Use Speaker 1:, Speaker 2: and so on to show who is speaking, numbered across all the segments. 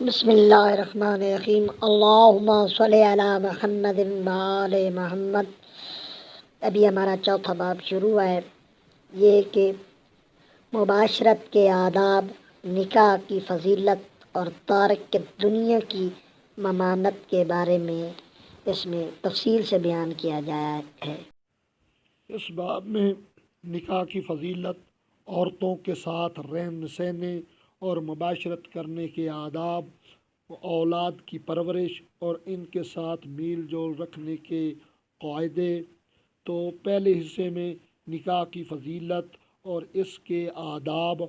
Speaker 1: بسم اللہ الرحمن الرحیم، اللہم صلی علی محمد وآل محمد۔ ابھی ہمارا چوتھا باب شروع ہے، یہ کہ مباشرت کے آداب، نکاح کی فضیلت اور تارک دنیا کی ممانت کے بارے میں اس میں تفصیل سے بیان کیا گیا ہے۔
Speaker 2: اس باب میں نکاح کی فضیلت، عورتوں کے ساتھ رہن سہنے اور مباشرت کرنے کے آداب، اولاد کی پرورش اور ان کے ساتھ میل جول رکھنے کے قاعدے۔ تو پہلے حصے میں نکاح کی فضیلت اور اس کے آداب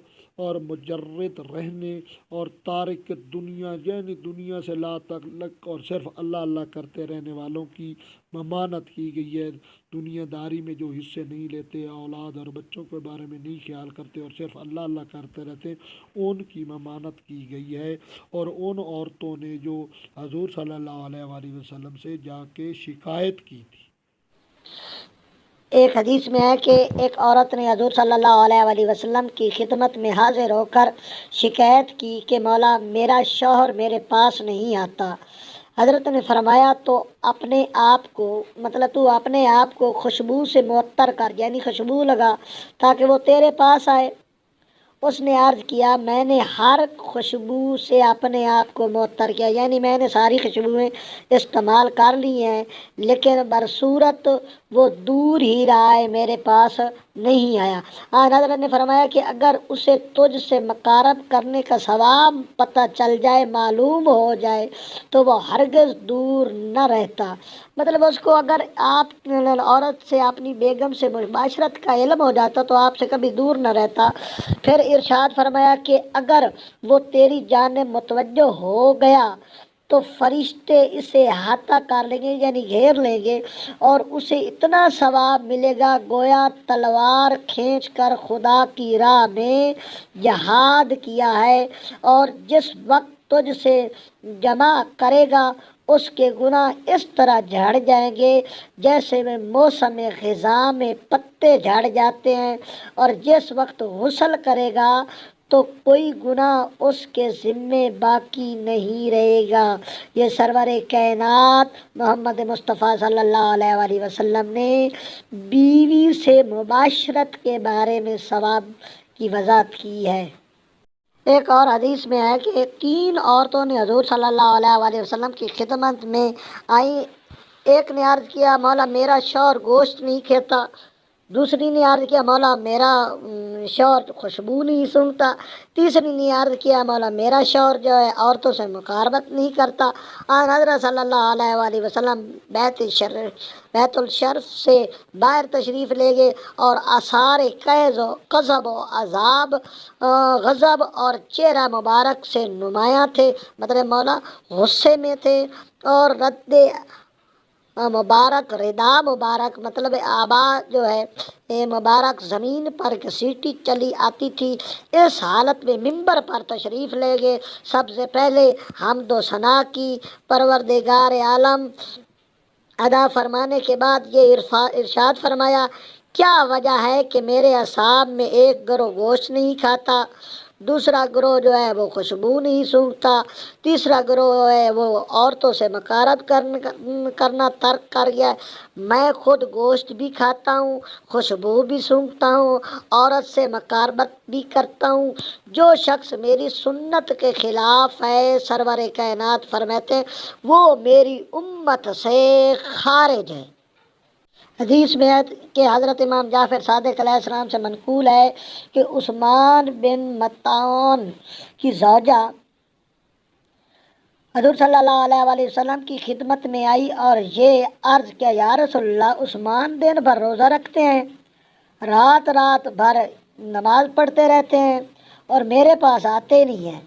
Speaker 2: اور مجرد رہنے اور تارک دنیا یعنی دنیا سے لا تعلق اور صرف اللہ اللہ کرتے رہنے والوں کی ممانت کی گئی ہے۔ دنیا داری میں جو حصے نہیں لیتے، اولاد اور بچوں کے بارے میں نہیں خیال کرتے اور صرف اللہ اللہ کرتے رہتے، ان کی ممانت کی گئی ہے۔ اور ان عورتوں نے جو حضور صلی اللہ علیہ وآلہ وسلم سے جا کے شکایت کی تھی۔
Speaker 1: ایک حدیث میں ہے کہ ایک عورت نے حضور صلی اللہ علیہ وآلہ وسلم کی خدمت میں حاضر ہو کر شکایت کی کہ مولا، میرا شوہر میرے پاس نہیں آتا۔ حضرت نے فرمایا تو اپنے آپ کو خوشبو سے معطر کر، یعنی خوشبو لگا تاکہ وہ تیرے پاس آئے۔ اس نے عرض کیا، میں نے ہر خوشبو سے اپنے آپ کو معطر کیا، یعنی میں نے ساری خوشبوئیں استعمال کر لی ہیں، لیکن برصورت وہ دور ہی رہا ہے، میرے پاس نہیں آیا۔ حضرت نے فرمایا کہ اگر اسے تجھ سے مقارب کرنے کا ثواب پتہ چل جائے، معلوم ہو جائے، تو وہ ہرگز دور نہ رہتا۔ مطلب اس کو اگر آپ عورت سے، اپنی بیگم سے مباشرت کا علم ہو جاتا تو آپ سے کبھی دور نہ رہتا۔ پھر ارشاد فرمایا کہ اگر وہ تیری جانب متوجہ ہو گیا تو فرشتے اسے احاطہ کر لیں گے، یعنی گھیر لیں گے، اور اسے اتنا ثواب ملے گا گویا تلوار کھینچ کر خدا کی راہ میں جہاد کیا ہے، اور جس وقت تجھ سے جمع کرے گا اس کے گناہ اس طرح جھڑ جائیں گے جیسے میں موسم خزاں میں پتے جھڑ جاتے ہیں، اور جس وقت غسل کرے گا تو کوئی گناہ اس کے ذمے باقی نہیں رہے گا۔ یہ سرور کائنات محمد مصطفیٰ صلی اللہ علیہ وآلہ وسلم نے بیوی سے مباشرت کے بارے میں ثواب کی وضاحت کی ہے۔ ایک اور حدیث میں ہے کہ 3 عورتوں نے حضور صلی اللہ علیہ وآلہ وسلم کی خدمت میں آئیں۔ ایک نے عرض کیا، مولا میرا شوہر گوشت نہیں کھاتا۔ دوسری نے عرض کیا، مولا میرا شوہر خوشبو نہیں سونگھتا۔ تیسری نے عرض کیا، مولا میرا شوہر جو ہے عورتوں سے مقاربت نہیں کرتا۔ حضرت صلی اللہ علیہ وآلہ وسلم بیت الشرف سے باہر تشریف لے گئے اور آثار غضب و عذاب، غضب اور چہرہ مبارک سے نمایاں تھے، مطلب مولا غصے میں تھے، اور رد مبارک، ردا مبارک مطلب آبا جو ہے مبارک زمین پر گھسیٹی چلی آتی تھی۔ اس حالت میں منبر پر تشریف لے گئے۔ سب سے پہلے حمد و ثنا کی، پروردگار عالم ادا فرمانے کے بعد یہ ارشاد فرمایا، کیا وجہ ہے کہ میرے اصحاب میں ایک گروہ گوشت نہیں کھاتا، دوسرا گروہ جو ہے وہ خوشبو نہیں سونگھتا، تیسرا گروہ ہے وہ عورتوں سے مقاربت کرنا ترک کر گیا ہے۔ میں خود گوشت بھی کھاتا ہوں، خوشبو بھی سونگھتا ہوں، عورت سے مقاربت بھی کرتا ہوں۔ جو شخص میری سنت کے خلاف ہے، سرور کائنات فرماتے ہیں، وہ میری امت سے خارج ہے۔ حدیث میں ہے کہ حضرت امام جعفر صادق علیہ السلام سے منقول ہے کہ عثمان بن مطعون کی زوجہ حضور صلی اللہ علیہ وآلہ وسلم کی خدمت میں آئی اور یہ عرض کیا، یا رسول اللہ، عثمان دن بھر روزہ رکھتے ہیں، رات بھر نماز پڑھتے رہتے ہیں اور میرے پاس آتے نہیں ہیں۔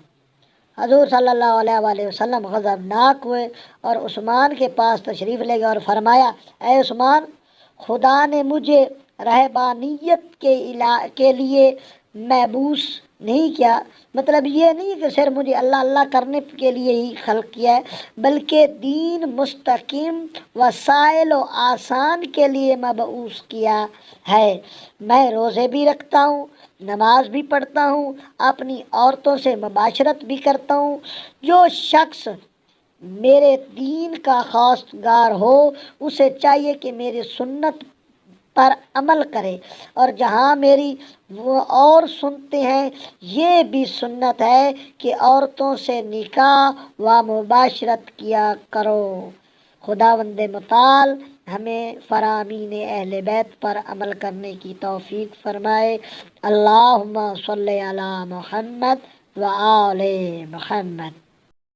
Speaker 1: حضور صلی اللہ علیہ وآلہ وسلم غضبناک ہوئے اور عثمان کے پاس تشریف لے گئے اور فرمایا، اے عثمان، خدا نے مجھے رہبانیت کے لیے مبعوث نہیں کیا، مطلب یہ نہیں کہ صرف مجھے اللہ اللہ کرنے کے لیے ہی خلق کیا ہے، بلکہ دین مستقیم وسائل و آسان کے لیے مبعوث کیا ہے۔ میں روزے بھی رکھتا ہوں، نماز بھی پڑھتا ہوں، اپنی عورتوں سے مباشرت بھی کرتا ہوں۔ جو شخص میرے دین کا خواستگار ہو اسے چاہیے کہ میری سنت پر عمل کرے، اور جہاں میری وہ اور سنتے ہیں یہ بھی سنت ہے کہ عورتوں سے نکاح و مباشرت کیا کرو۔ خداوند متعال ہمیں فرامین اہل بیت پر عمل کرنے کی توفیق فرمائے۔ اللہم صلی علی محمد و آل محمد۔